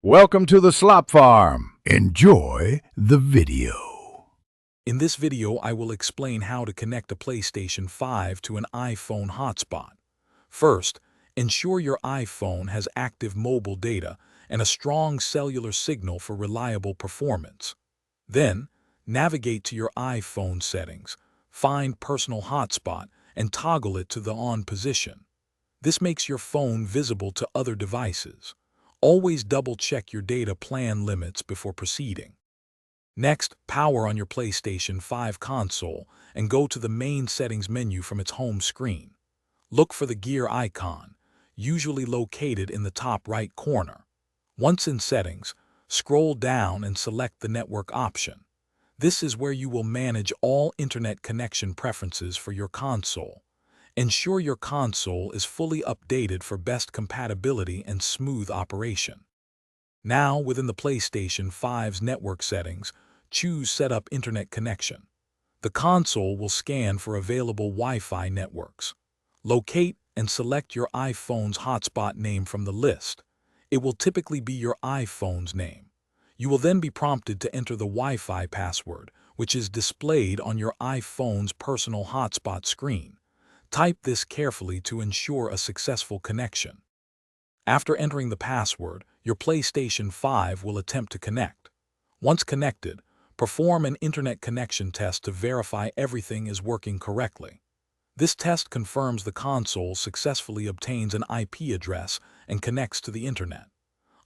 Welcome to the Slop Farm. Enjoy the video. In this video, I will explain how to connect a PlayStation 5 to an iPhone hotspot. First, ensure your iPhone has active mobile data and a strong cellular signal for reliable performance. Then, navigate to your iPhone settings, find Personal Hotspot, and toggle it to the on position. This makes your phone visible to other devices. Always double-check your data plan limits before proceeding. Next, power on your PlayStation 5 console and go to the main settings menu from its home screen. Look for the gear icon, usually located in the top right corner. Once in settings, scroll down and select the network option. This is where you will manage all internet connection preferences for your console. Ensure your console is fully updated for best compatibility and smooth operation. Now, within the PlayStation 5's network settings, choose Set up Internet Connection. The console will scan for available Wi-Fi networks. Locate and select your iPhone's hotspot name from the list. It will typically be your iPhone's name. You will then be prompted to enter the Wi-Fi password, which is displayed on your iPhone's personal hotspot screen. Type this carefully to ensure a successful connection. After entering the password, your PlayStation 5 will attempt to connect. Once connected, perform an internet connection test to verify everything is working correctly. This test confirms the console successfully obtains an IP address and connects to the internet.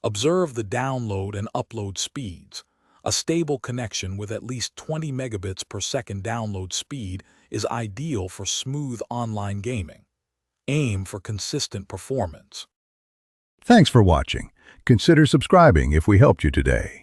Observe the download and upload speeds. A stable connection with at least 20 megabits per second download speed is ideal for smooth online gaming. Aim for consistent performance. Thanks for watching. Consider subscribing if we helped you today.